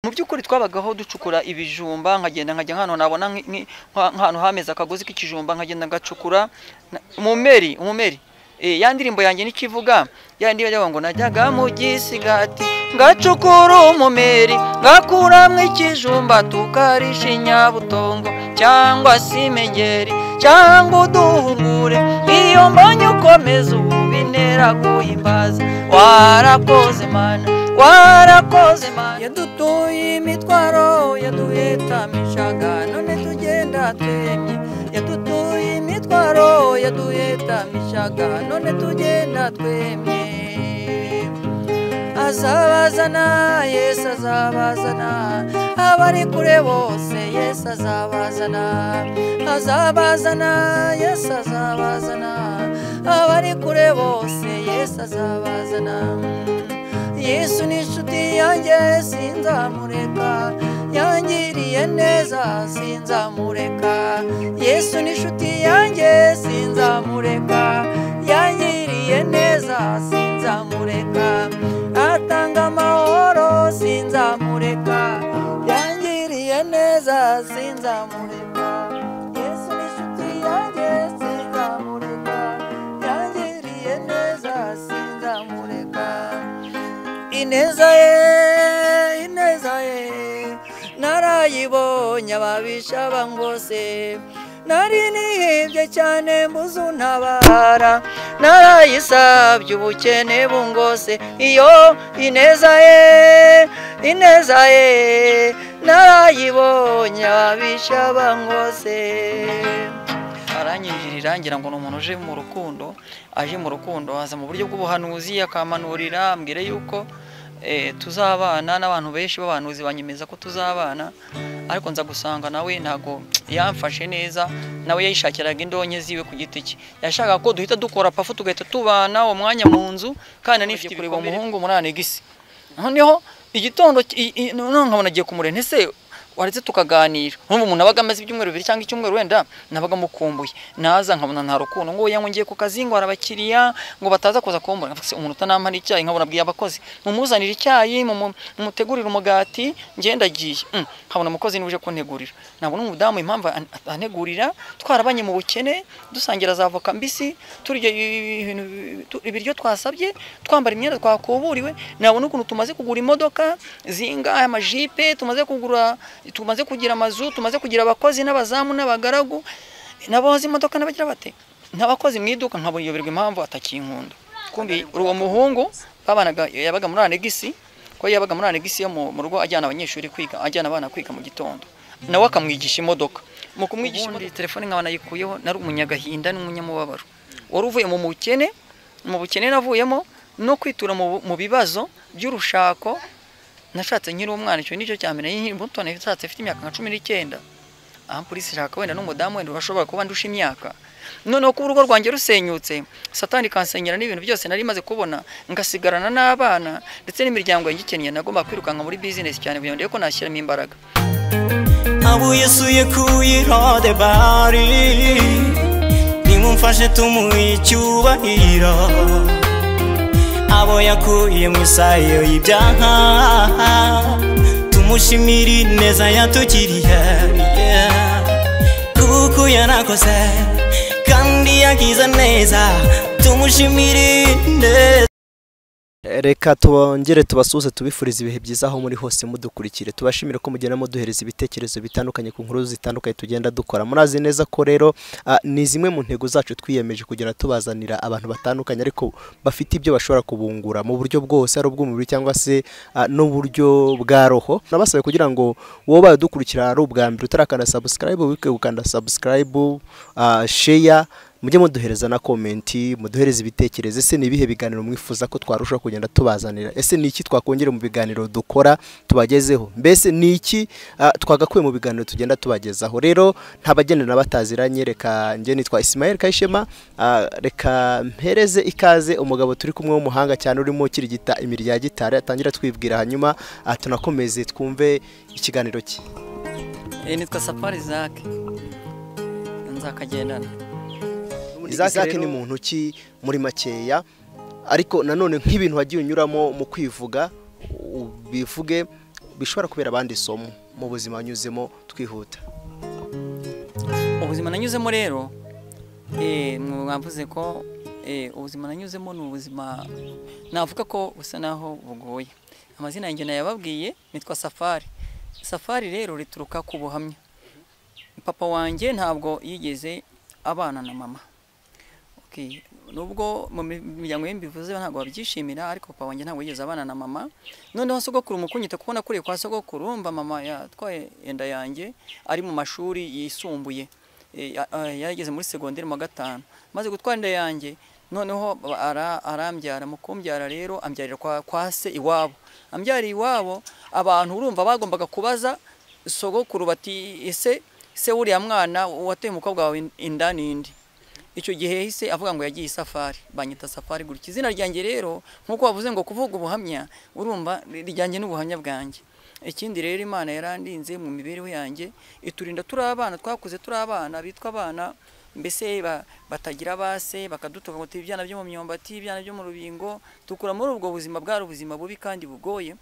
mu by'ukuri twabagaho ducukura ibijumba nkagenda nkajya nkano nabona nk'ahantu hameze akagozi k'ikijumba nkagenda ngacukura umumeri ya ndirimbo yanjye nikivuga ya ndirimbo ngo najyaga mu gisigati ngacukura umumeri ngakuramwe ikijumba tukarisha inyabutongo cyangwa simengeri cyangwa uduhumure iyo mbonye ukomeza ubinera guhimbaza warakoze Mana warakoze Mana yadutuye imitwaro yaduhetamishaga none tugenda twemye yadutuye imitwaro yaduhetamishaga none tugenda twemye azabazana Yesu azabazana abari kure bose Yesu azabazana azabazana Yesu azabazana abari kure bose Yesu azabazana Yesu ni inshuti yanjye sinzamureka yangiriye neza sinzamureka Yesu ni inshuti yanjye sinzamureka yangiriye neza sinzamureka atanga amahoro sinzamureka yangiriye neza sinzamureka Yesu ni inshuti yanjye sinzamureka yangiriye neza sinzamureka ineza ye narayibonye ababisha bangose nari nihebye cyane mbuze untabara narayisabye ubukene bungose iyo ineza ye narayibonye ababisha bangose aranyinjirira ngira ngo n'umuntu uje mu rukundo aje mu rukundo aza mu buryo bw'ubuhanuzi akamanurira ambwire yuko tuzabana n'abantu benshi b'abahanuzi banyemeza ko tuzabana ariko nza gusanga nawe ntago yamfashe neza nawe yayishakiraga indonke ziwe ku giti cye yashaka ko duhita dukora pafu tugahita tubana uwo mwanya mu nzu kandi nifite kureba umuhungu muri anegisi noneho igitondo nkabona agiye kumure ntese waretse tukaganira n'ubu umuntu abaga amaze ibyumweru 2 cyangwa icyumweru wenda nabaga mukumbuye naza nkabona nta rukundo ngo yangiye ku kazi ngo arabakiriya ngo bataza kuza kumbura umuntu utanampa n'icyayi nkabona bwiye abakozi mumuzanira icyayi mumutegurira umugati ngenda giye nkabona umukozi nuje kuntegurira nabona umudamu impamvu antegurira twarabanye mu bukene dusangira za avoka mbisi turye ibiryo twasabye twambara imyenda twakuburiwe nabona ukuntu tumaze kugura imodoka zinga amajipe tumaze kugira amazu tumaze kugira abakozi n'abazamu n'abagaragu naboze imodoka n'abagira bate n'abakozi mwiduka nkabuyoberwa impamvu atakinkunda kumbi uwo muhungu babanaga yabaga muri anegisi ko yabaga muri anegisi yo mu rugo ajyana abanyeshuri kwiga ajyana abana kwiga mu gitondo nawe akamwigisha imodoka mu kumwigisha telefone nkabana yikuyeho nari umunyagahinda n'umunyamubabaro wari uvuye mu bukene navuyemo no kwitura mu bibazo by'urushako nashatse nkiri umwana cyo nicyo cyamene y'imbuto nashatse afite imyaka nka 19 polisi shaka wenda n'umudamu wenda urashobora kuba ndusha imyaka noneho ku rugo rwanjye rusenyutse satani kansenyera n'ibintu byose nari maze kubona ngasigarana n'abana ndetse n'imiryango yangikenye nagomba kwirukanka muri business cyane kugira ngo nashyiramo imbaraga abo yesuye kuyirode bari nimumfashe tumuicyubahira abo yakuye mu isayo y'ibyaha tumushimiri neza yatugiriye kuko yanakoze kandi yagize neza tumushimiri neza reka tubongere tubasuze tubifuriza ibihe byiza aho muri hose mudukurikire tubashimire ko mugenda muduhereza ibitekerezo bitandukanye ku nkuru zitandukanye tugenda dukora murazi neza ko rero ni zimwe mu ntego zacu twiyemeje kugira tubazanira abantu batandukanye ariko bafite ibyo bashobora kubungura mu buryo bwose ari ubw'umubiri cyangwa se n'uburyo bwa roho nabasabe kugira ngo wowe badukurikira ari ubwa mbere utarakanda subscribe wike gukanda subscribe share mujye muduhereza na komenti muduhereza ibitekerezo ese nibihe biganiro mwifuza ko twarusha kugenda tubazanira ese niki twakongera mu biganiro dukora tubagezeho mbese niki twagakuye mu biganiro tugenda tubagezaho rero ntabagenera bataziranye reka nge nitwa Ismael Kayishema reka mpereze ikaze umugabo turi kumwe w'umuhanga cyane urimo kirigita imirya gitare atangira twibwira hanyuma tunakomeze twumve ikiganiro cye nitwa Safari Zak NZAKAGENDANA Izaki ni muntu ki muri makeya ariko nanone nk'ibintu wagiye unyuramo mu kwivuga bivuge bishobora kubera abandi isomo mu buzima wanyuzemo twihuta? ubuzima nanyuzemo rero mwavuze ko ubuzima nanyuzemo ni ubuzima navuga ko busa naho bugoye. Amazina yanjye nayababwiye, nitwa Safari rero rituruka ku buhamya. Papa wanjye ntabwo yigeze abana na mama. Nubwo mu miryango y'imbivuze ntabwo babyishimira, ariko papa wanjye ntabwo yigeze abana na mama. Noneho sogokuru mukunyita kubona kuri kwa sogokuru, urumva mama yatwaye enda yanjye ari mu mashuri yisumbuye. Yageze muri segonderi mu 5, maze gutwara inda yanjye, noneho arambyara. Mu kumbyara rero ambyarira kwa se iwabo. Ambyariye iwabo, abantu urumva bagombaga kubaza sogokuru bati ese uriya mwana watoye umukobwa wawe inda nindi? Icyo gihe hise avuga ngo yagiye Safari, banyita Safari gutya. Izina ryanjye rero nkuko bavuze ngo kuvuga ubuhamya, urumva rijyanye n'ubuhamya bwanjye. Ikindi rero Imana yarandinze mu mibereho yanjye, iturinda turi abana, twakuze turi abana bitwa abana mbese batagira base, bakadutoka ngo ibyana byo mu myumbati, ibyana byo mu rubingo. Tukura muri ubwo buzima, bwari ubuzima bubi kandi bugoye.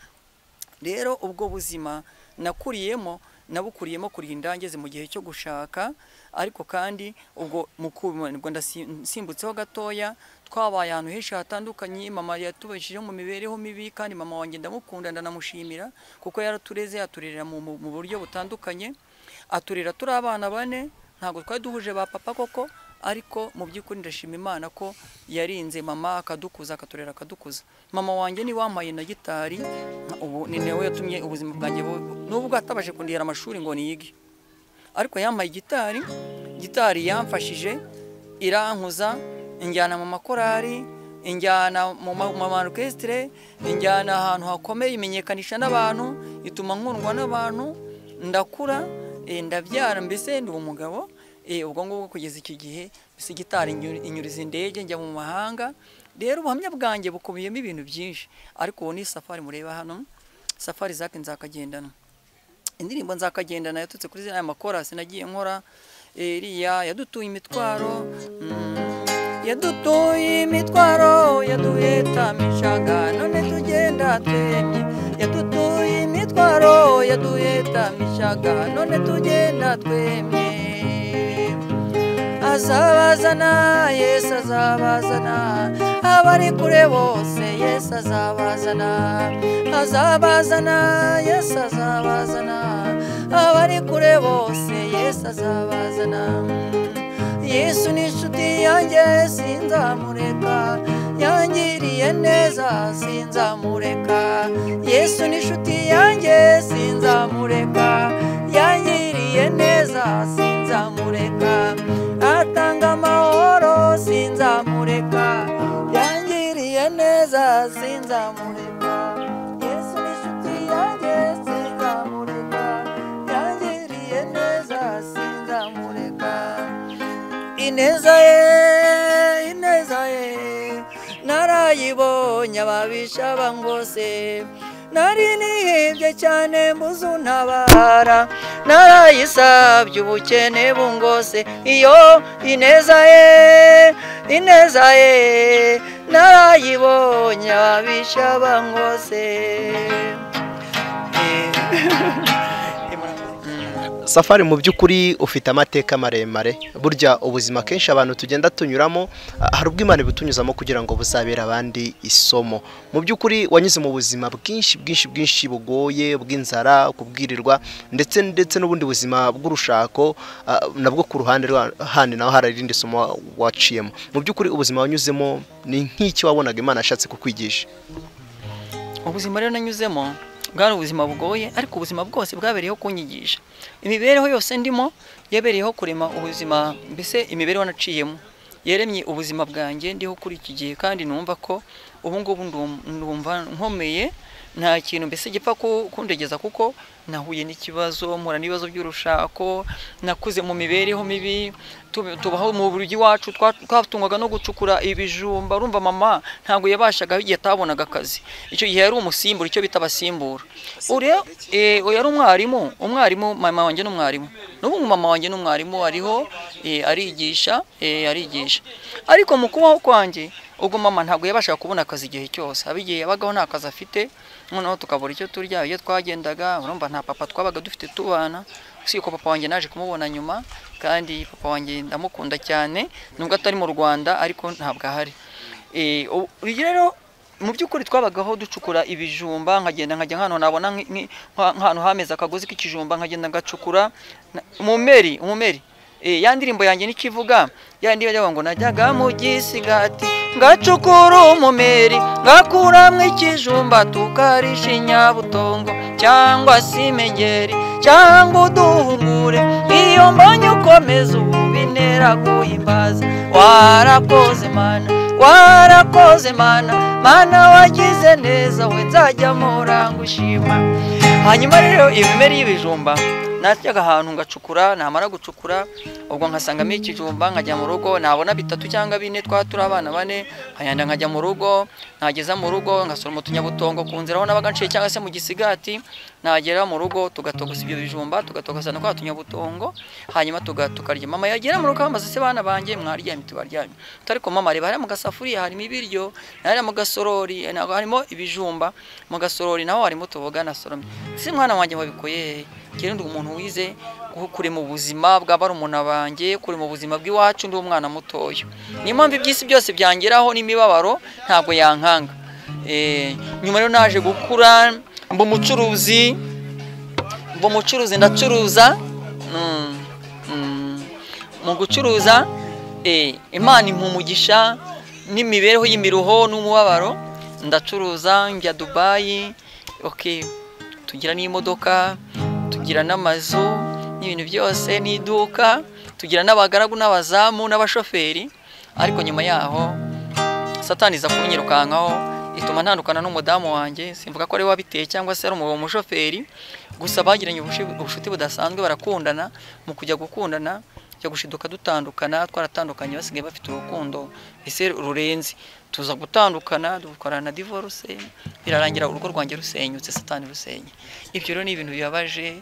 Rero ubwo buzima nakuriyemo, nabukuriyemo kurinda ngeze mu gihe cyo gushaka. Ariko kandi ubwo mukubwo ndasimbutseho gatoya, twabaye ahantu henshi hatandukanye. Mama yatubashije mu mibereho mibi, kandi mama wanjye ndamukunda ndanamushimira kuko yaratureze, aturerera mu buryo butandukanye. Aturera turi abana 4, ntabwo twari duhuje ba papa koko, ariko mu by'ukuri ndashima Imana ko yarinze mama akadukuza, akaturera akadukuza. Mama wanjye ni wampaye na gitari, ubu ni nawe yatumye ubuzima bwanjye nubwo atabashe kundihera amashuri ngo niyige, ariko yampaye gitari yamfashije, irankuza, injyana mu makorari, injyana mu orchestre, injyana ahantu hakomeye, imenyekanisha n'abantu, ituma nkundwa n'abantu, ndakura, ndabyara, mbese ndi umugabo. Ubwo ngubwo kugeza iki gihe bisi gitari inyuriza indege njya mu mahanga. Rero ubuhamya bwanjye bukubiyemo ibintu byinshi, ariko uwo ni Safari mureba hano, Safari zake NZAKAGENDANA. Indirimbo NZAKAGENDANA yatutse kuri zina makorasi nagiye nkora, iriya yadutuye imitwaro, yadutuye imitwaro, yaduhetamishaga, none tugenda twemye. Yadutuye imitwaro, yaduhetamishaga, none tugenda twemye. Azabazana, Yesu azabazana, abari kure bose Yesu azabazana. Azabazana, Yesu azabazana, abari kure bose Yesu azabazana. Yesu ni inshuti yanjye sinzamureka, yangiriye neza sinzamureka. Yesu ni inshuti yanjye sinzamureka, yangiriye neza sinzamureka. Atanga amahoro sinzamureka, yangiriye neza sinzamureka. Yesu ni inshuti yanjye sinzamureka, yangiriye neza sinzamureka. Ineza ye narayibonye, ababisha bangose, nari nihebye cyane mbuze untabara, narayisabye ubukene bungose. Iyo ineza ye narayibonye, ababisha bangose. Safari, mu by'ukuri ufite amateka maremare. Burya ubuzima kenshi abantu tugenda tunyuramo, hari ubwo Imana ibutunyuzamo kugira ngo buzabere abandi isomo. Mu by'ukuri wanyuze mu buzima bwinshi bugoye, bw'inzara, kubwirirwa, ndetse n'ubundi buzima bw'urushako, nabwo ku ruhande handi naho hari irindi somo waciyemo. Mu by'ukuri ubuzima wanyuzemo ni nk'iki wabonaga Imana ashatse kukwigisha? Ubuzima rero nanyuzemo bwari ubuzima bugoye, ariko ubuzima bwose bwabereyeho kunyigisha. Imibereho yose ndimo yabereyeho kurema ubuzima, mbese imibereho naciyemo yeremye ubuzima bwanjye ndiho kuri iki gihe. Kandi numva ko ubu ngubu ndumva nkomeye, nta kintu mbese gipfa kundegeza, kuko nahuye n'ikibazo, mpura n'ibibazo by'urushako, nakuze mu mibereho mibi, tubaho mu buryo iwacu twatungwaga no gucukura ibijumba. Urumva mama ntabwo yabashaga, igihe atabonaga akazi. Icyo gihe yari umusimbura, icyo bita abasimbura. Yari umwarimu, mama wanjye n'umwarimu. N'ubu mama wanjye n'umwarimu ariho, arigisha. Ariko mu kubaho kwanjye ubwo mama ntabwo yabashaga kubona akazi igihe cyose. Abigiye yabagaho nta kazi afite, noneho tukabura icyo turya. Iyo twagendaga urumva nta papa twabaga dufite tubana, usiko papa wanjye naje kumubona nyuma, kandi papa wanjye ndamukunda cyane nubwo atari mu Rwanda ariko ntabwo ahari. Rero mu by'ukuri twabagaho ducukura ibijumba, nkagenda nkajya hano nabona nk'ahantu hameze akagozi k'ikijumba, nkagenda ngacukura umumeri. Ya ndirimbo yanjye nikivuga, ya ndirimbo yavuga ngo najyaga mu gisigati ngacukura umumeri ngakuramwe ikijumba tukarisha inyabutongo cyangwa se imengeri cyangwa uduhumure, iyo mbonye ukomeza ubu bintera guhimbaza. Warakoze Mana, warakoze Mana, Mana wagize neza, we nzajya mpora ngushima. Hanyuma rero ibimeri y'ibijumba najyaga ahantu ngacukura, namara gucukura ubwo nkasangamo ikijumba, nkajya mu rugo nabona 3 cyangwa 4, turi abana 4, nkayanda nkajya mu rugo, nageza mu rugo ngasoroma utunyabutongo ku nzira aho nabaga nciye cyangwa se mu gisigati, nagera mu rugo tugatogosa ibyo bijumba, tugatogosana kwa tunyabutongo, hanyuma tukarya. Mama yagera mu rugo amaze se bana banjye mwaryamye, tubaryamye. Ariko mama reba hari mu gasafuriya harimo ibiryo, hari mu gasorori harimo ibijumba, mu gasorori naho harimo tuboga na soromye. Si mwana wanjye wabikoye kiri ndi umuntu wize kuri mu buzima bwa barumuna banjye, kuri mu buzima bw'iwacu, ndi umwana mutoyo. Ni impamvu ibyisi byose byangeraho n'imibabaro ntabwo yankanga. Nyuma rero naje gukura mba umucuruzi ndacuruza. Mu gucuruza Imana impa umugisha n'imibereho y'imiruho n'umubabaro, ndacuruza njya Dubai, tugira n'imodoka, tugira n'amazu n'ibintu byose n'iduka, tugira n'abagaragu n'abazamu n'abashoferi. Ariko nyuma yaho Satani iza kunyirukankaho, ituma ntandukana n'umudamu wanjye. Simvuga ko ari wabiteye cyangwa se ari umushoferi, gusa bagiranye ubushuti budasanzwe, barakundana. Mu kujya gukundana cyo gushiduka dutandukana, twaratandukanye, basigaye bafite urukundo ese rurenze. Tuza gutandukana, dukorana divorce, birarangira urugo rwanjye rusenyutse, Satani rusenye. Ibyo rero ni ibintu bibabaje.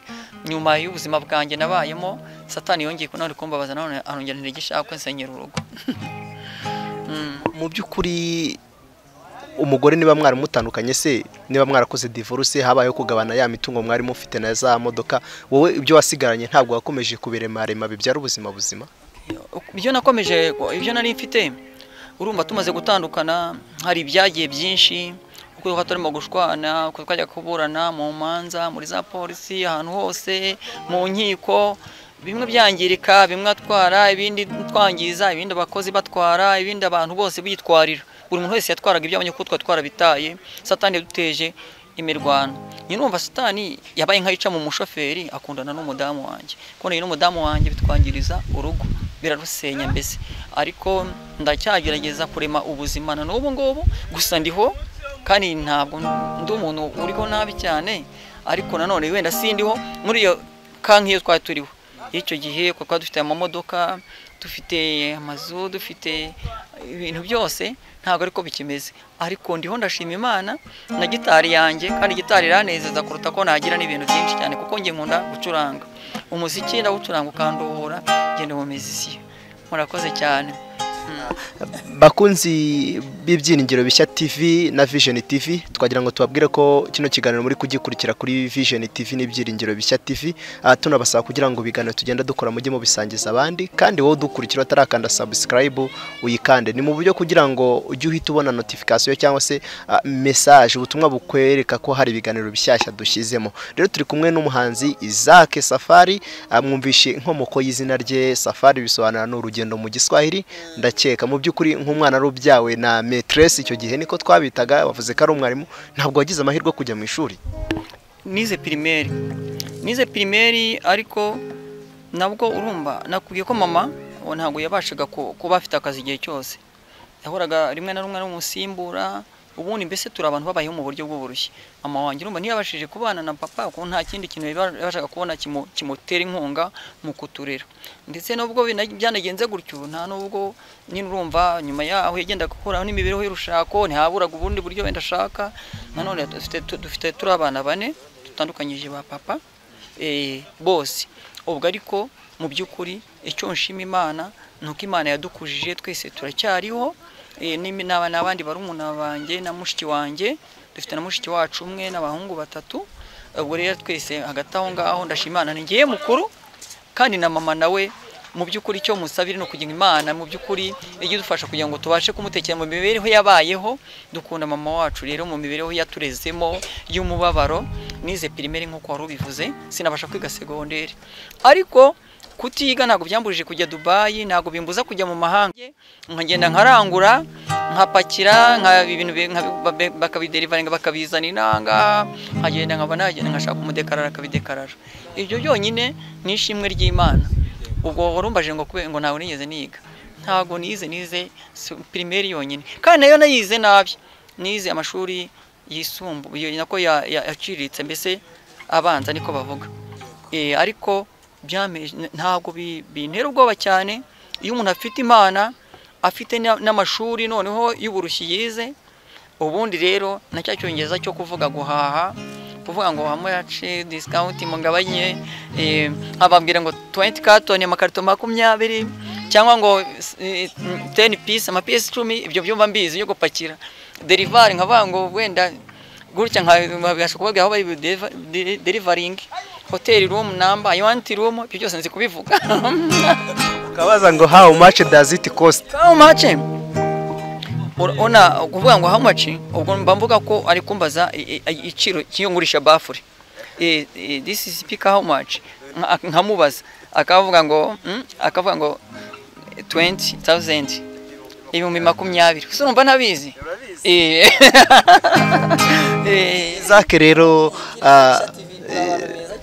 Nyuma y'ubuzima bwanjye nabayemo, Satani yongeye kumbabaza, none arongera ntigishaka nsenyera urugo. Mu by'ukuri umugore niba mwari mutandukanye se, niba mwarakoze divorce, habayeho kugabana ya mitungo mwari mufite na za modoka, wowe ibyo wasigaranye ntabwo wakomeje kubiremarema bibyara ubuzima buzima? Ibyo nakomeje, ibyo nari mfite, urumva tumaze gutandukana hari ibyagiye byinshi, kuko turimo gushwana, kuko twajya kuburana mu manza, muri za polisi, ahantu hose, mu nkiko, bimwe byangirika, bimwe atwara, ibindi twangiza, ibindi abakozi batwara, ibindi abantu bose bitwarira. Buri muntu wese yatwaraga ibyabonye ko twarabittaye. Satani yaduteje imirwano. Nyinumva Satani yabaye nkayica mu mushoferi, akundana n'umudamu wanjye. Kone n'umudamu wanjye bitwangiriza urugo, birarusenya mbese. Ariko ndacyagerageza kurema ubuzima na n'ubu ngubu, gusa ndiho kandi ntabwo ndi umuntu uriho nabi cyane, ariko nanone wenda sindiho muri iyo kankiyo twari turiho. Icyo gihe kuko dufite amamodoka, dufite amazu, dufite ibintu byose, ntabwo ariko bikimeze. Ariko ndiho ndashima Imana na gitari yanjye, kandi gitari iranezeza kuruta ko nagira n'ibintu byinshi cyane, kuko ngiye nkunda gucuranga umuziki, ndawucuranga ukandohora, ngende mu muziki. Murakoze cyane. Bakunzi b'ibyiringiro bishya TV na Vision TV, twagira ngo tubabwire ko kino kiganiro muri kugikurikira kuri Vision TV n'ibyiringiro bishya TV. Tunabasaba kugira ngo biganiro tugenda dukora mujye mu bisangiza abandi, kandi wowe dukurikira atarakanda subscribe uyikande. Ni mu buryo kugira ngo ujye uhita ubona notification cyangwa se message, ubutumwa bukwereka ko hari ibiganiro bishyashya dushyizemo. Rero turi kumwe n'umuhanzi Isaac Safari, mwumvishe inkomoko y'izina rye. Safari bisobanura n'urugendo mu Giswahili. Ndakeka mu by'ukuri nk'umwana rubyawe na maîtresse, icyo gihe niko twabitaga, bavuze ko ari umwarimu, ntabwo wagize amahirwe kujya mu ishuri? Nize primaire, ariko nabwo urumva nakubwiye ko mama ntabwo yabashaga kuba afite akazi igihe cyose. Yahoraga rimwe na rumwe n'umusimbura, ubundi mbese turi abantu babayeho mu buryo bw'uburushye. Mama wanjye urumva ntiyabashije kubana na papa, kuko nta kindi kintu yabashaga kubona kimutera inkunga mu kuturera. Ndetse nubwo byanagenze gutyo, nta nubwo nyine urumva nyuma yaho yagendaga gukuraho n'imibereho y'urushako, ntihaburaga ubundi buryo wenda ashaka. Nanone dufite turi abana 4 dutandukanyije ba papa bose. Ubwo ariko mu by'ukuri icyo nshima Imana nuko Imana yadukujije twese turacyariho. N'abandi barumuna banjye na mushiki wanjye dufite na mushiki wacu umwe n'abahungu batatu. Ubwo rero twese hagati aho ngaho ndashimana ni ngiye mukuru kandi na mama nawe mu by'ukuri cyo musabire no kugira Imana mu by'ukuri ijye dufasha kugira ngo tubashe kumutekera mu mibereho yabayeho. Dukunda mama wacu rero mu mibereho yaturezemo y'umubabaro. Nize primaire nko kwa rubivuze, sinabasha kwiga secondaire, ariko kutiga ntago byambujije kujya Dubai, ntago bimbuza kujya mu mahanga. Nkagenda nkarangura nkapakira ibintu bakabiderivaringa bakabizana inanga, nkagenda nkashaka umudekarara akabidekarara. Ibyo byonyine ni ishimwe ry'Imana. Ubwo warumbaje ngo ntago nigeze niga, ntago nize primaire yonyine, kandi nayo nayize nabi. Nize amashuri yisumbuye nako yaciritse, mbese abanza niko bavuga. Ariko ntago bintera ubwoba cyane iyo umuntu afite Imana, afite n'amashuri noneho y'uburushyi yize. Ubundi rero na cya cyongereza cyo kuvuga guhaha, kuvuga ngo wamuyace discount mungabanye, ababwira ngo 20 carton amakarito 20 cyangwa ngo 10 piece amapiece 10. Ibyo byumva mbizi yo gupakira delivery, nkavuga ngo wenda gutya nkabasha kubabwira aho bari delivering, hotel room number, I want room. Ibyo byose nzi kubivuga. Ukabaza ngo how much does it cost? How much? Ona kuvuga ngo how much, ubwo mbamvuga ko ari kumbaza iciro kiyo ngurisha bafuri. This is speaker how much? Nkamubaza akavuga ngo 20,000 ibihumbi 20. So numva nabizi. Zake rero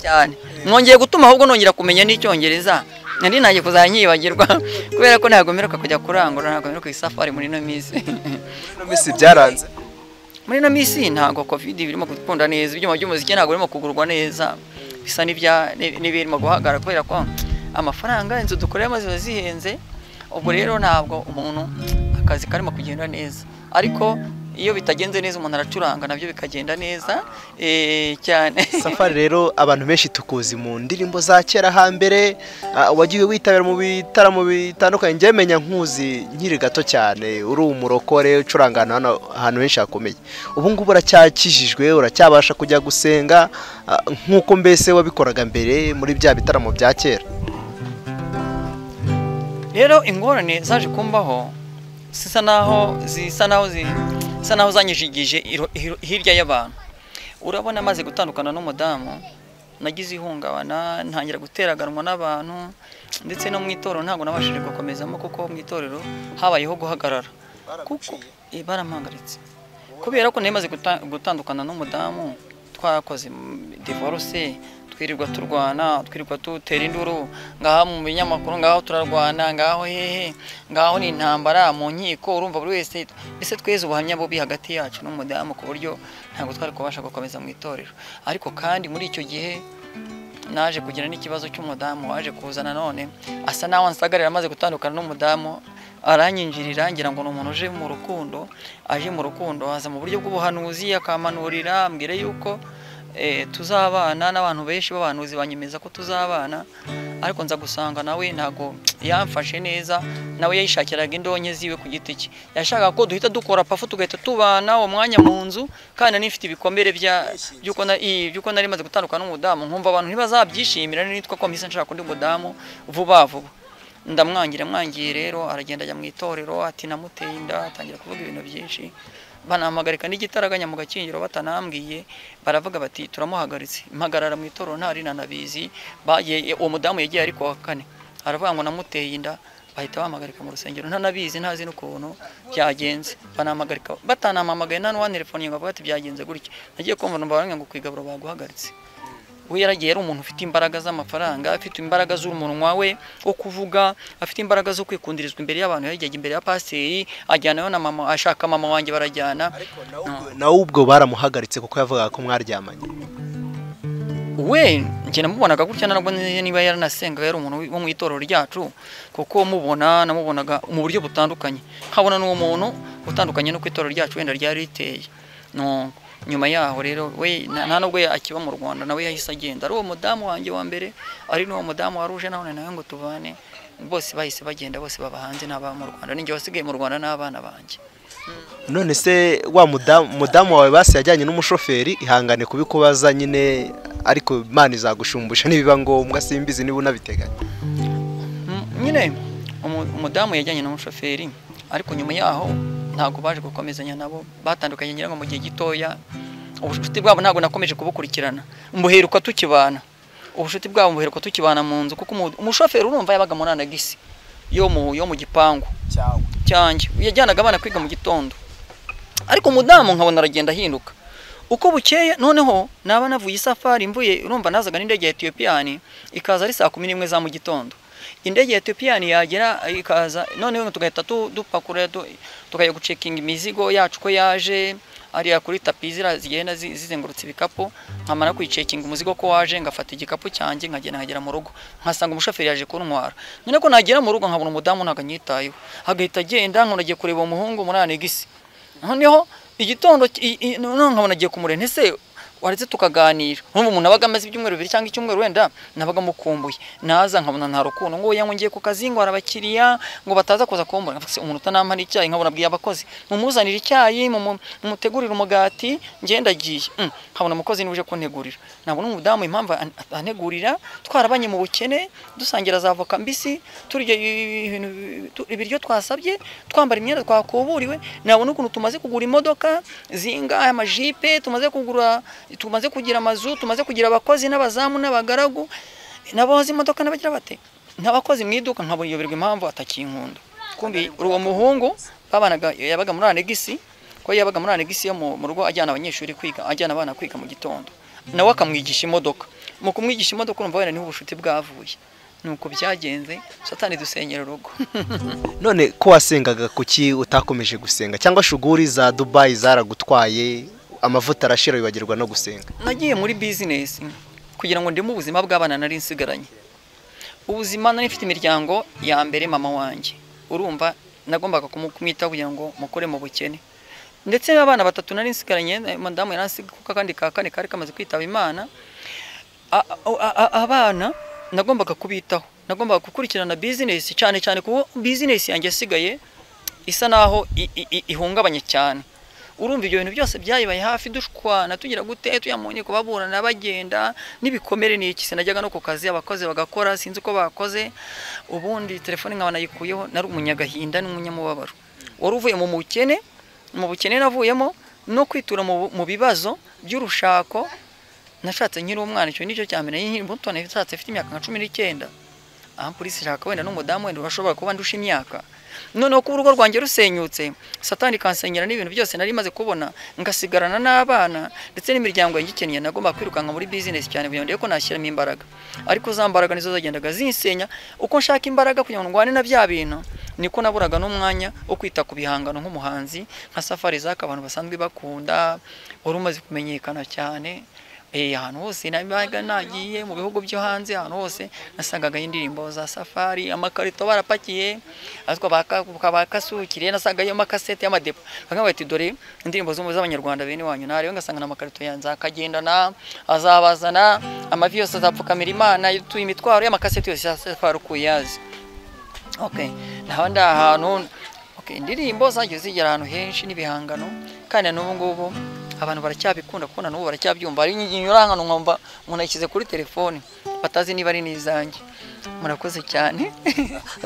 cyane mwongeye gutuma ahubwo nongera kumenya n'icyongereza. Nandi naje kuzanyibagirwa kubera ko ntago mperuka kujya kurangura, ntago mperuka isafari muri no misi. No misi byaranze. Muri no misi ntago covid birimo gukunda neza, ibyuma by'umuziki ntago birimo kugurwa neza, bisa n'ibirimo guhagara kubera ko amafaranga inzu dukorera amazi zihenze. Ubwo rero ntabwo umuntu akazi karimo kugenda neza, ariko iyo bitagenze neza umuntu aracuranga nabyo bikagenda neza cyane. Safari rero abantu benshi tukuzi mu ndirimbo za kera hambere, wagiye witabira mu bitaramo bitandukanye. Njye menya nkuzi nkiri gato cyane, uri umurokore ucurangana ahantu henshi hakomeye. Ubu ngubu uracyakijijwe, uracyabasha kujya gusenga nkuko mbese wabikoraga mbere muri bya bitaramo bya kera? Rero ingorane zaje kumbaho zisa naho zanyishigije hirya y'abantu. Urabona maze gutandukana n'umudamu, nagize ihungabana, ntangira guteraganwa n'abantu, ndetse no mu itorero ntago nabashije gukomezamo kuko mu itorero habayeho guhagarara, kuko barampagaritse kubera ko nemaze gutandukana n'umudamu. Twakoze divorce, twirirwa turwana, twirirwa tutera induru, ngaha mu binyamakuru, ngaho turarwana, ngaho ngaho ni intambara mu nkiko. Urumva buri wese ese tweze ubuhamya bubi hagati yacu n'umudamu ku buryo ntabwo twari kubasha gukomeza mu itorero. Ariko kandi muri icyo gihe naje kugira n'ikibazo cy'umudamu waje kuzana none asa naho ansagarira amaze gutandukana n'umudamu, aranyinjirira ngira ngo n'umuntu uje mu rukundo, aje mu rukundo aza mu buryo bw'ubuhanuzi, akamanurira ambwire yuko tuzabana n'abantu benshi b'abahanuzi banyemeza ko tuzabana. Ariko nza gusanga nawe ntago yamfashe neza, nawe yayishakiraga indonke ziwe ku giti cye. Yashaka ko duhita dukora pafu tugahita tubana uwo mwanya mu nzu, kandi nifite ibikomere by'uko nari maze gutandukana n'umudamu. Nkumva abantu ntibazabyishimira, nitwa ko mpise nshaka undi mudamu vuba. Ndamwangiye rero aragenda ajya mu itorero, ati namuteye inda, atangira kuvuga ibintu byinshi. Banahamagarika n'igitaraganya mu gakingiro batanambwiye, baravuga bati turamuhagaritse. Impagarara mu itorero ntari nanabizi, uwo mudamu yagiye ariko wa kane aravuga ngo namuteye inda, bahita bamagarika mu rusengero ntanabizi, ntazi n'ukuntu byagenze. Banahamagarika batanamamagaye nta n'uwa telefone ngo avuga ati byagenze gutya. Nagiye kumva numva barangira ngo kwigaburo baguhagaritse. We yaragiye ari umuntu ufite imbaraga z'amafaranga, afite imbaraga z'umunwa we wo kuvuga, afite imbaraga zo kwikundirizwa imbere y'abantu. Yajyaga imbere ya pasiteri, ajyanayo na mama, ashaka mama wanjye barajyana. Nawe ubwo baramuhagaritse kuko yavugaga ko mwaryamanye? We njye namubonaga gutya, ntabwo niba yaranasengaga, yari umuntu wo mu itorero ryacu, kuko namubonaga mu buryo butandukanye. Nkabona n'uwo muntu utandukanye no ku itorero ryacu wenda ryari riteye. No, nyuma yaho rero we nta nubwo akiba mu Rwanda, nawe yahise agenda. Ari uwo mudamu wanjye wa mbere, ari n'uwo mudamu waruje nawe ngo tubane, bose bahise bagenda, bose baba hanze n'aba mu Rwanda. Ninjye wasigaye mu Rwanda n'abana banjye. none se wa mudamu wawe basi yajyanye n'umushoferi ihangane kubikubaza nyine ariko Imana izagushumbusha nibiba ngombwa simbizi niba unabiteganya. Nyine umudamu yajyanye n'umushoferi ariko nyuma yaho ntago baje gukomezanya nabo batandukanye ngira ngo mu gihe gitoya ubushuti bwabo ntago nakomeje kubukurikirana mbuheruka tukibana ubushuti bwabo mbuheruka tukibana mu nzu kuko umushoferi urumva yabaga muri anagisi yo mu gipangu cyanjye yajyanaga abana kwiga mu gitondo ariko umudamu nkabona aragenda ahinduka uko bukeye noneho naba navuye isafari mvuye urumva nazaga n'indege ya Ethiopian ikaza ari 11 za mu gitondo indege ya Ethiopian yagera ikaza noneho tugahita dupakura tukajya gucekinga imizigo yacu ko yaje ari kuri tapi zigenda zizengurutse ibikapu nkamara kwicekinga umuzigo ko waje ngafata igikapu cyanjye nkagera mu rugo nkasanga umushoferi yaje kuntwara none ko nagera mu rugo nkabona umudamu naganyitayeho agahita agenda nkonagiye kureba umuhungu muri anegisi noneho igitondo nkabona agiye kumurenta ese waretse tukaganira nkumva umuntu abaga amaze ibyumweru 2 cyangwa icyumweru wenda nabaga mukumbuye naza nkabona nta rukundo ngo yangongiye ku kazi ngo arabakiriya ngo bataza kuza kumbona umuntu utanampa icyayi nkabona abwiye abakozi mumuzanira icyayi mumutegurira umugati ngenda agiye nkabona umukozi niwe uje kuntegurira nabona umudamu impamvu antegurira twarabanye mu bukene dusangira za avoka mbisi turya ibiryo twasabye twambara imyenda twakuburiwe nabona ukuntu tumaze kugura imodoka zinga amajipe tumaze kugira amazu tumaze kugira abakozi n'abazamu n'abagaragu naboze imodoka n'abagira bate n'abakozi mwiduka nkaboyoberwa impamvu atakinkunda kumbi uwo muhungu yabaga muri anegisi ko yabaga muri anegisi yo mu rugo ajyana abanyeshuri kwiga ajyana abana kwiga mu gitondo nawe akamwigisha imodoka mu kumwigisha imodoka urumva wenda niho ubushuti bwavuye nuko byagenze satani dusenyera urugo. None ko wasengaga kuki utakomeje gusenga cyangwa shuguri za Dubai zaragutwaye amavuta arashira wibagirwa no gusenga? Nagiye muri business kugira ngo ndimo ubuzima bw'abana nari nsigaranye. Ubuzima nari mfite imiryango ya mbere mama wanje. Urumva nagombaga kumwita kugira ngo mukore mu bukene. Ndetse abana batatu nari nsigaranye madamu yaransiga kuko kandi kakane kari kamaze kwitaba Imana. Abana nagombaga kubitaho. Nagombaga gukurikirana business cyane kuko business yanjye asigaye isa naho ihungabanye cyane. Urumva ibyo bintu byose byayibaye hafi dushwana tugira gute tuyamunye kubaburana bagenda nibikomere ni iki sinajyaga no ku kazi abakoze bagakora sinzi uko bakoze ubundi telefone nkabana yikuyeho nari umunyagahinda n'umunyamubabaro wari uvuye mu bukene navuyemo no kwitura mu bibazo by'urushako nashatse nkiri umwana icyo nicyo cyambere nkiri muto nashatse afite imyaka nka 19 polisi shaka wenda n'umudamu wenda urashobora kuba ndusha imyaka none ko urugo rwanjye rusenyutse satani kansenyera n'ibintu byose nari maze kubona ngasigarana n'abana ndetse n'imiryango yangikenye nagomba kwirukanka muri business cyane kugira ngo nashyiramo imbaraga ariko za mbaraga nizo zagendaga zinsenya uko nshaka imbaraga kugira ngo ngwane na bya bintu niko naburaga n'umwanya wo kwita ku bihangano nk'umuhanzi nka Safari zaka abantu basanzwe bakunda wari umaze kumenyekana cyane ahantu hose nabaga nagiye mu bihugu byo hanze ahantu hose nasangaga indirimbo za Safari amakarito barapakiye atwa bakasukiriye nasagayo makasete y'amadepo bakavuga bati dore indirimbo z'abanyarwanda bene wanyu nare ngasanga na amakarito ya NZAKAGENDANA azabazana amavi yose azapfukamira Imana yutuye imitwaro y'amakasete yose ya Safari kuyazi nahanda ahantu indirimbo zagiye zigera ahantu henshi n'ibihangano kandi n'ubu ngubu abantu baracyabikunda kubona n'ubu baracyabyumva ari nyurangano nkomba umuntu yashyize kuri telefone batazi niba ari nizanjye. Murakoze cyane.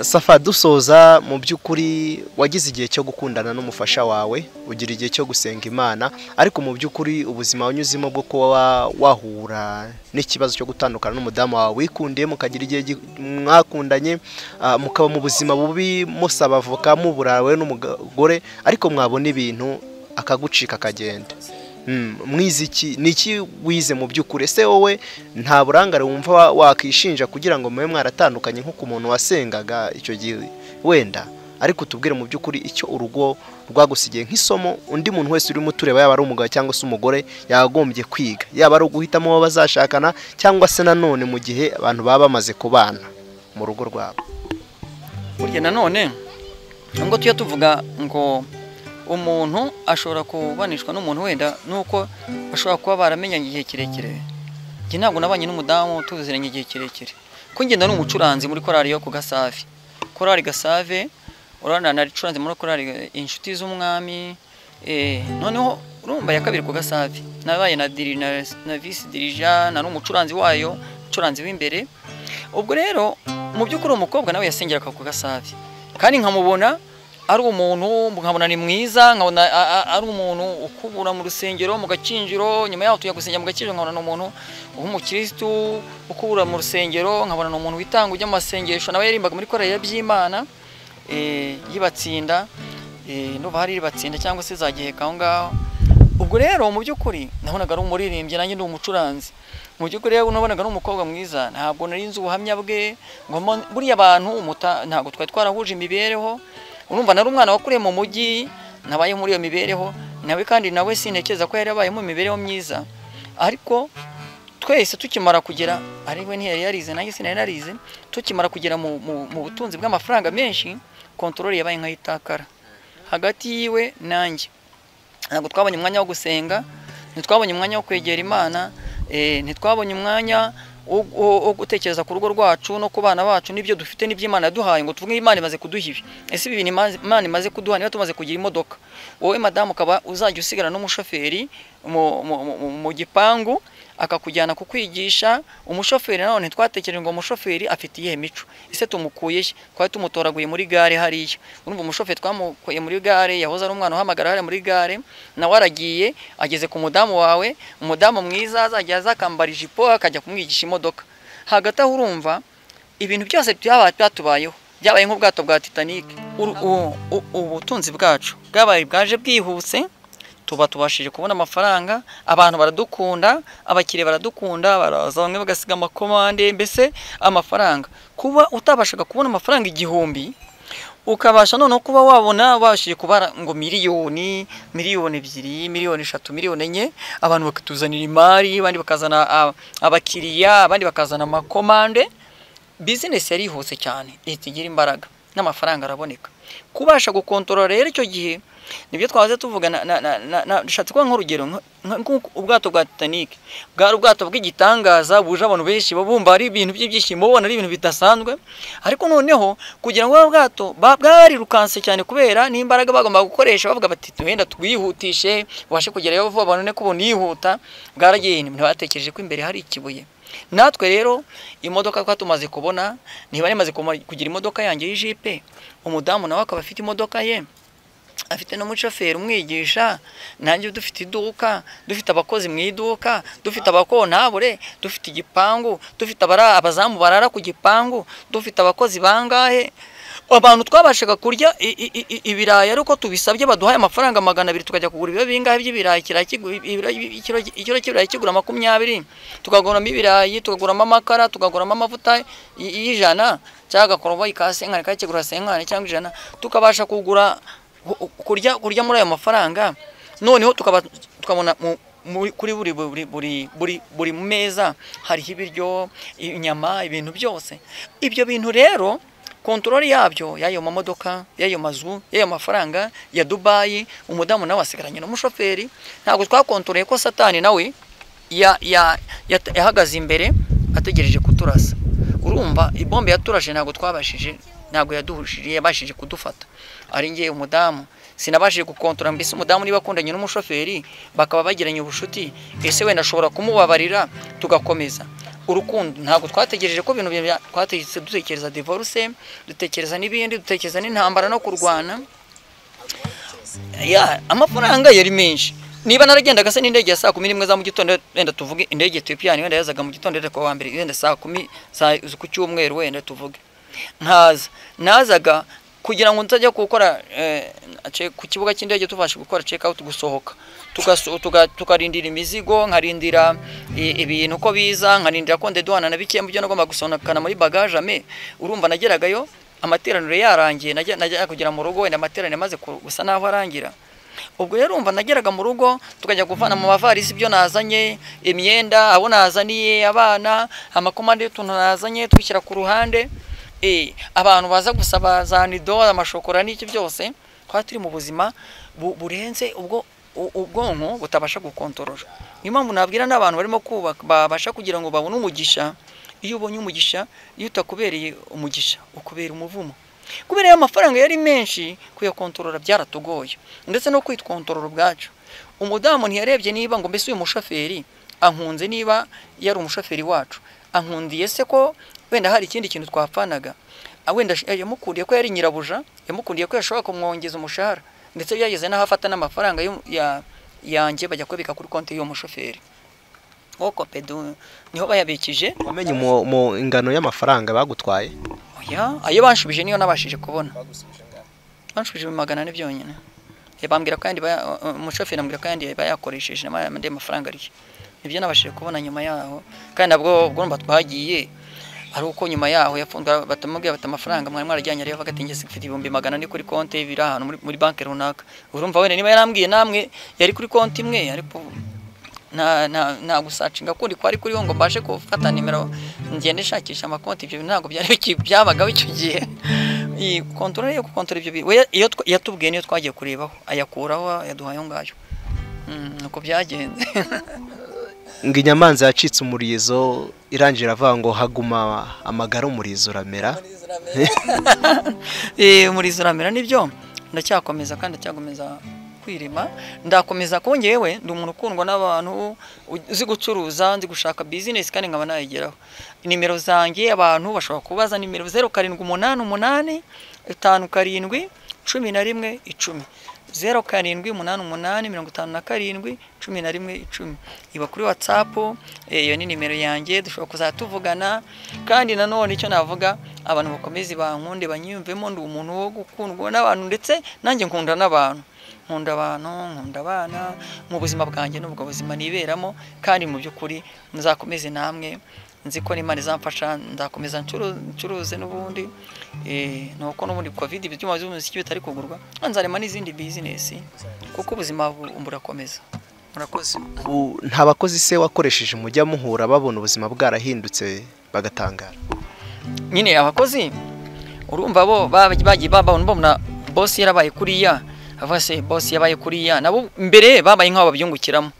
Safa dusoza mu by'ukuri wagize igihe cyo gukundana n'umufasha wawe ugira igihe cyo gusenga Imana ariko mu by'ukuri ubuzima wanyuzimo bwo kuba wahura n'ikibazo cyo gutandukana n'umudamu wawe wikundiye mukagira igihe mwakundanye mukaba mu buzima bubi musaba avoka muburawe n'umugore ariko mwabona ibintu akagucika akagenda. Mwiziki niki wize mu by'ukuri ese wowe nta burangare wumva wakishinja kugira ngo mwe mwaratandukanye nko ku muntu wasengaga icyo gihe wenda ariko tubwire mu by'ukuri icyo urugo rwagusigiye nk'isomo undi muntu wese uri mutureba yaba ari umugabo cyangwa se umugore yagombye kwiga yaba ari uguhitamo abo bazashakana cyangwa se nanone mu gihe abantu baba bamaze kubana mu rugo rwabo. Burya nanone ngo tuya tuvuga ngo umuntu ashobora kubanishwa n'umuntu wenda nuko bashobora kuba baramenyanye igihe kirekire. Nge ntabwo nabanye n'umudamu tuziranye igihe kirekire ko ngenda n'umucuranzi muri korali yo ku Gasave. Korali Gasave urabona naricuranze muri korali inshuti z'umwami noneho urumva ya kabiri ku Gasavi nabaye na vice dirija na n'umucuranzi wayo umucuranzi w'imbere. Ubwo rero mu by'ukuri umukobwa nawe yasengeraga ku Gasavi kandi nkamubona ari umuntu nkabona ni mwiza, nkabona ari umuntu ukubura mu rusengero mu gakinjiro, nyuma yaho tujya gusengera mu gakinjiro nkabona n'umuntu w'umukristo ukubura mu rusengero, nkabona n'umuntu witanga ujya mu masengesho nawe yarimbaga muri korali ya by'Imana yibatsinda nuva hari ribatsinda cyangwa se zagiheka aho ngaho. Ubwo rero mu by'ukuri nabonaga ari umuririmbyi nanjye ndi umucuranzi. Mu by'ukuri rero nabonaga ari umukobwa mwiza, ntabwo nari nzi ubuhamya bwe ngo buriya abantu ntabwo twari twarahuje imibereho. Urumva nari umwana wakuriye mu mujyi nabaye muri iyo mibereho, nawe kandi nawe sintekereza ko yari abaye mu mibereho myiza, ariko twese tukimara kugera ari we ntiyari yarize nanjye sinari narize, tukimara kugera mu butunzi bw'amafaranga menshi, control yabaye nkayitakara hagati yiwe nanjye. Ntabwo twabonye umwanya wo gusenga, ntitwabonye umwanya wo kwegera Imana, ntitwabonye umwanya wo gutekereza ku rugo rwacu no ku bana bacu n'ibyo dufite n'iby'Imana yaduhaye ngo tuvuge Imana imaze kuduha ibi. Ese ibi Imana imaze kuduha niba tumaze kugira imodoka, wowe madamu ukaba uzajya usigara n'umushoferi mu gipangu akakujyana kukwigisha. Umushoferi none twatekereje ngo umushoferi afite iyihe mico, ese tumukuye twari tumutoraguye muri gare hariya. Urumva umushoferi twamukuye muri gare yahoze ari umwana uhamagara hariya muri gare, nawe aragiye ageze ku mudamu wawe, umudamu mwiza azajya azakambara ijipo akajya kumwigisha imodoka. Hagati aho urumva ibintu byose byatubayeho byabaye nk'ubwato bwa Titanic. Ubutunzi bwacu bwaje bwihuse, tuba tubashije kubona amafaranga, abantu baradukunda, abakire baradukunda, baraza bamwe bagasiga amakomande, mbese amafaranga. Kuba utabashaga kubona amafaranga 1000 ukabasha noneho kuba wabona bashije kubara ngo miliyoni 2, miliyoni 3, miliyoni 4, abantu bakatuzanira imari, abandi bakazana abakiriya, abandi bakazana amakomande. Business yari ihuse cyane itigira imbaraga n'amafaranga araboneka. Kubasha gukontorora rero icyo gihe nibyo twaze tuvuga nashatse ko nk'urugero ubwato bwa Titanic bwari ubwato bw'igitangaza buje abantu benshi babumva ari ibintu by'ibyishimo, babona ari ibintu bidasanzwe. Ariko noneho kugira ngo ubwato bwari rukanse cyane kubera n'imbaraga bagomba gukoresha, bavuga bati tuhenda twihutishe washe kugerayo vuba abantu ne kubona yihuta, bwaragiye ntibatekereje ko imbere hari ikibuye. Natwe rero imodoka kwa tumaze kubona niba rimaze kugira imodoka yanjye y'ijipe, umudamu nawe akaba afite imodoka ye, afite n'umushoferi umwigisha, nanjye dufite iduka, dufite abakozi mu iduka, dufite abakontabure, dufite igipangu, dufite abazamu barara ku gipangu, dufite abakozi bangahe. Abantu twabashaga kurya ibirayi ariko tubisabye baduhaye amafaranga 200 tukajya kugura ibyo bingahe by'ibirayi, ikiro cy'ibirayi kigura 20, tukaguramo ibirayi, tukaguramo amakara, tukaguramo amavuta y'ijana cyangwa koroba ikasenkane kagura 50 cyangwa 100, tukabasha kugura kurya muri ayo mafaranga. Noneho tukabona kuri buri meza hariho ibiryo, inyama, ibintu byose. Ibyo bintu rero kontroli yabyo yayo mamodoka, yayo mazu, yayo mafaranga ya Dubai, umudamu nawe asigaranye n'umushoferi. Ntabwo twakontoreye ko Satani nawe yahagaze imbere ategereje kuturasa. Urumva ibombe yaturashe ntabwo twabashije, ntabwo yaduhushije, yabashije kudufata. Ari ngiye umudamu sinabashije gukontora, mbese umudamu niba akundanye n'umushoferi bakaba bagiranye ubushuti, ese wenda ashobora kumubabarira tugakomeza urukundo. Ntabwo twategereje ko ibintu twategetse, dutekereza divorce, dutekereza n'ibindi, dutekereza n'intambara no kurwana. Amafaranga yari menshi. Niba naragendaga se n'indege ya 11 za mu gitondo, wenda tuvuge indege Ethiopia wenda yazaga mu gitondo rero kwa mbere wenda 10 ku cyumweru wenda tuvuge, nazaga kugira ngo nzajya gukora ku kibuga cy'indege tubashe gukora check out, gusohoka tukarindira imizigo, nkarindira ibintu ko biza, nkarindira ko ndedwana na bikembo byo nagomba gusonakana muri bagage ame. Urumva nageragayo amateraniro yarangiye, najya kugira mu rugo wenda amateraniro maze gusa naho arangira. Ubwo rero urumva nageraga mu rugo tukajya kuvana mu mavarisi ibyo nazanye, imyenda abo nazaniye abana, amakomande y'utuntu nazanye twishyira ku ruhande. Abantu baza gusaba za nido, amashokora n'iki byose, kwa turi mu buzima burenze ubwonko butabasha gukontorora. Niyo mpamvu nabwira n'abantu barimo kubaka babasha kugira ngo babone umugisha. Iyo ubonye umugisha, iyo utakubereye umugisha ukubera umuvumo. kubera ya mafaranga yari menshi kuyakontorora byaratugoye ndetse no kwitkontorora ubwacu. Umudamu ntiyarebye niba ngo mbese uyu mushoferi ankunze, niba yari umushoferi wacu ankundiye se ko wenda hari ikindi kintu twapfanaga, wenda yamukundiye ko yari nyirabuja, yamukundiye ko yashobora kumwongeza umushahara, ndetse byageze n'aho afata n'amafaranga yanjye bajya kubika kuri konti y'uwo mushoferi. Oko pedu niho bayabikije. wamenye mu ingano y'amafaranga bagutwaye? Oya, ayo banshubije niyo nabashije kubona. Banshubije 400 byonyine. Bambwira kandi umushoferi ambwira kandi bayakoresheje n'amande mafaranga ari. Nibyo nabashije kubona nyuma yaho, kandi nabwo ubwo mba twagiye ari uko nyuma yaho yafunzwe batamubwiye bata amafaranga mwari mwarajyanye ari yavuga ati nge sifite 400 kuri konti biri ahantu muri banki runaka. Urumva wene niba yarambwiye namwe yari kuri konti imwe, ariko na gusacinga kundi kwari kuri ngo mbashe gufata nimero ngende shakisha amakonti, ibyo ntabwo byari byabagaho icyo gihe. Iyi kontrole yo gukontorora ibyo iyo yatubwiye niyo twagiye kurebaho ayakuraho yaduhaye ngayo. Nuko byagenze. Ngo inyamanza yacitse umurizo irangira avuga ngo haguma amagara umurizo uramera. Umurizo uramera nibyo, ndacyakomeza kandi ndacyagomeza kwirima, ndakomeza ko ngewe ndi umuntu ukundwa n'abantu, uzi gucuruza, nzi gushaka business kandi nkaba nayigeraho. Nimero zanjye abantu bashobora kubaza nimero 0788 57 11 10 0788571110 iba kuri WhatsApp. Iyo ni nimero yanjye, dushobora kuzatuvugana. Kandi nanone icyo navuga, abantu bakomeze bankunde banyumvemo, ndi umuntu wo gukundwa n'abantu, ndetse nanjye nkunda n'abantu, nkunda abantu, nkunda abana mu buzima bwanjye n'ubwo buzima niberamo. Kandi mu by'ukuri nzakomeze namwe, nzi ko n'Imana izamfasha, ndakomeza ncuruze n'ubundi. Nuko n'ubundi covid ibyuma by'umuziki bitari kugurwa, nzarema n'izindi business kuko ubuzima burakomeza. Urakoze. Nta bakozi se wakoresheje mujya muhura babona ubuzima bwarahindutse bagatangara? Nyine abakozi urumva bo bagiye babona boss yarabaye kuriya, avase boss yabaye kuriya, nabo mbere babaye nk'abo babyungukiramo,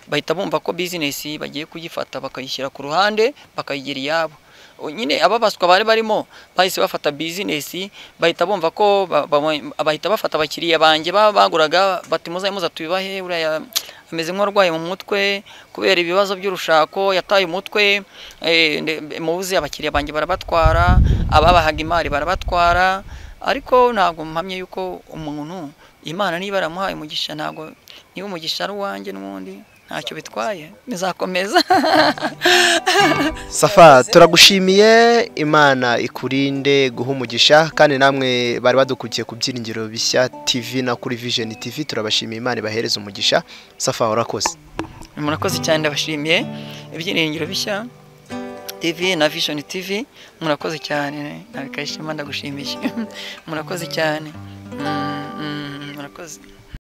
bahita bumva ko business bagiye kuyifata bakayishyira ku ruhande bakayigira iyabo. Nyine ababaswa bari barimo bahise bafata business, bahita bumva ko bahita bafata abakiriya banjye baguraga bati muza tubibahe, uraya ameze nk'urwaye mu mutwe kubera ibibazo by'urushako, yataye umutwe, mubuze abakiriya banjye barabatwara, ababahaga imari barabatwara. Ariko ntabwo mpamye yuko umuntu Imana niba yaramuhaye umugisha, ntabwo niba umugisha ari uwanjye n'ubundi ntacyo bitwaye, bizakomeza. Safa, turagushimiye, Imana ikurinde, guha umugisha. Kandi namwe bari badukurikiye ku Byiringiro Bishya TV na kuri Vision TV, turabashimiye, Imana ibahereze umugisha. Safa, urakoze. Murakoze cyane, ndabashimiye. Ibyiringiro Bishya TV na Vision TV, murakoze cyane, nabikashima ndagushimiye. Murakoze cyane. Murakoze.